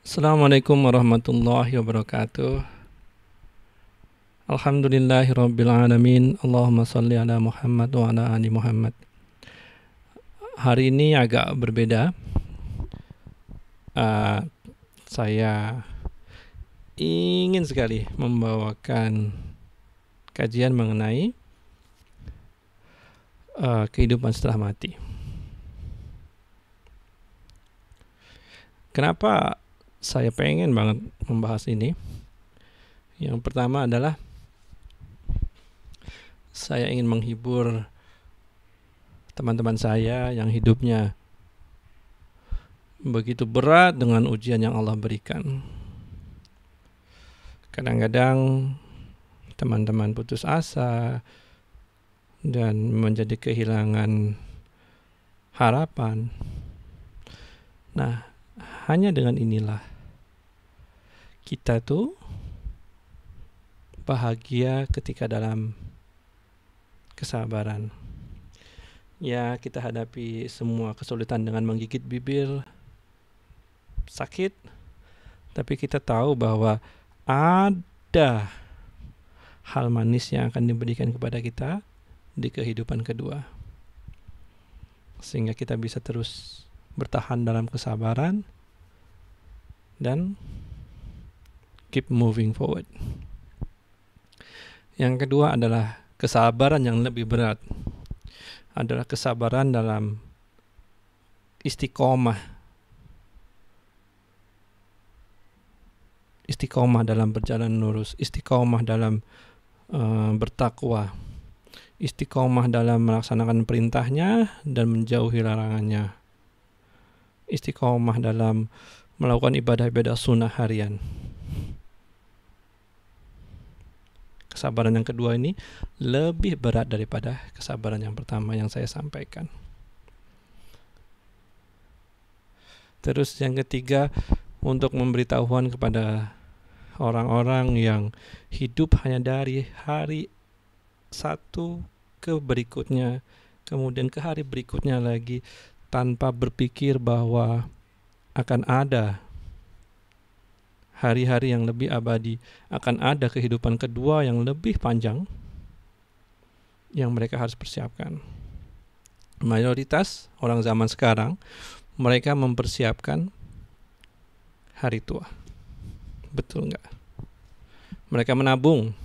Assalamualaikum warahmatullahi wabarakatuh. Alhamdulillahirabbil alamin. Allahumma shalli ala Muhammad wa ala ali Muhammad. Hari ini agak berbeda. Saya ingin sekali membawakan kajian mengenai kehidupan setelah mati. Kenapa saya pengen banget membahas ini? Yang pertama adalah saya ingin menghibur teman-teman saya yang hidupnya begitu berat dengan ujian yang Allah berikan. Kadang-kadang teman-teman putus asa dan menjadi kehilangan harapan. Nah, hanya dengan inilah kita tuh bahagia ketika dalam kesabaran. Ya, kita hadapi semua kesulitan dengan menggigit bibir, sakit, tapi kita tahu bahwa ada hal manis yang akan diberikan kepada kita di kehidupan kedua, sehingga kita bisa terus bertahan dalam kesabaran dan keep moving forward. Yang kedua adalah kesabaran yang lebih berat, adalah kesabaran dalam istiqomah dalam berjalan lurus, istiqomah dalam bertakwa, istiqomah dalam melaksanakan perintahnya dan menjauhi larangannya, istiqomah dalam melakukan ibadah-ibadah sunnah harian. Kesabaran yang kedua ini lebih berat daripada kesabaran yang pertama yang saya sampaikan. Terus yang ketiga, untuk memberitahuan kepada orang-orang yang hidup hanya dari hari satu ke berikutnya, kemudian ke hari berikutnya lagi, tanpa berpikir bahwa akan ada hari-hari yang lebih abadi, akan ada kehidupan kedua yang lebih panjang yang mereka harus persiapkan. Mayoritas orang zaman sekarang, mereka mempersiapkan hari tua. Betul nggak? Mereka menabung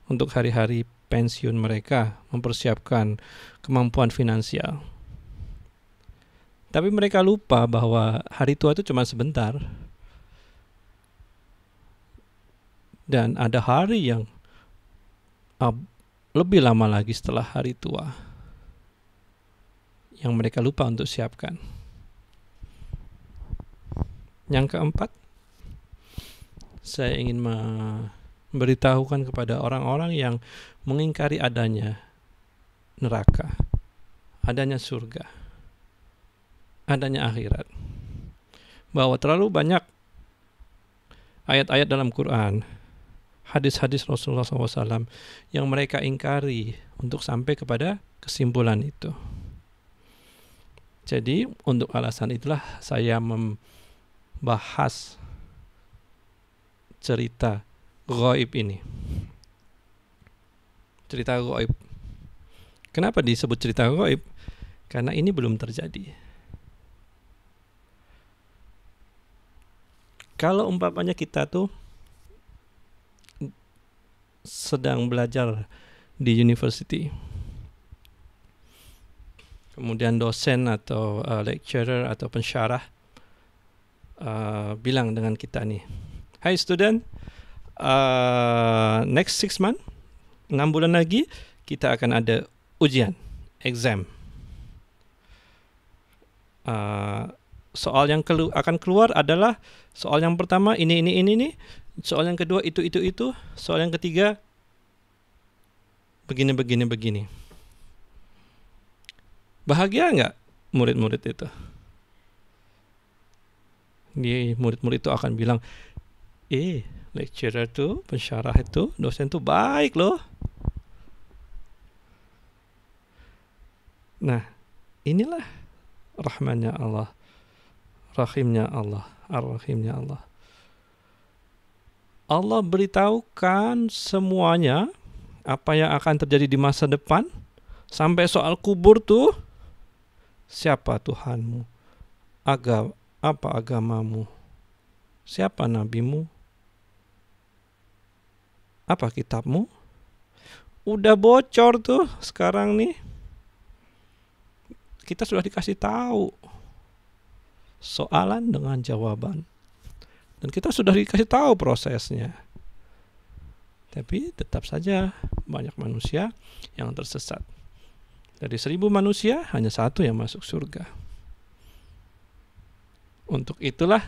untuk hari-hari pensiun mereka, mempersiapkan kemampuan finansial. Tapi mereka lupa bahwa hari tua itu cuma sebentar. Dan ada hari yang lebih lama lagi setelah hari tua yang mereka lupa untuk siapkan. Yang keempat, saya ingin memberitahukan kepada orang-orang yang mengingkari adanya neraka, adanya surga, adanya akhirat, bahwa terlalu banyak ayat-ayat dalam Quran, hadis-hadis Rasulullah SAW yang mereka ingkari untuk sampai kepada kesimpulan itu. Jadi untuk alasan itulah saya membahas cerita ghaib ini. Cerita ghaib. Kenapa disebut cerita ghaib? Karena ini belum terjadi. Kalau umpamanya kita tuh sedang belajar di university, kemudian dosen atau lecturer atau pensyarah bilang dengan kita nih, "Hai student, next 6 months, 6 bulan lagi kita akan ada ujian, exam. Soal yang akan keluar adalah soal yang pertama ini, soal yang kedua itu, soal yang ketiga begini. Bahagia nggak murid-murid itu? Murid-murid itu akan bilang, lecturer tuh, pensyarah itu, dosen tuh baik loh. Nah, inilah rahmannya Allah, rahimnya Allah, Ar-Rahimnya Allah. Allah beritahukan semuanya apa yang akan terjadi di masa depan. Sampai soal kubur tuh, siapa Tuhanmu? Apa agamamu? Siapa nabimu? Apa kitabmu? Udah bocor tuh sekarang nih. Kita sudah dikasih tahu soalan dengan jawaban. Dan kita sudah dikasih tahu prosesnya. Tapi tetap saja banyak manusia yang tersesat. Dari 1000 manusia, hanya 1 yang masuk surga. Untuk itulah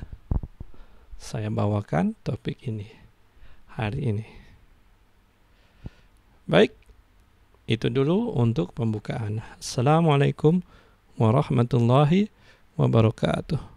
saya bawakan topik ini hari ini. Baik, itu dulu untuk pembukaan. Assalamualaikum warahmatullahi wabarakatuh.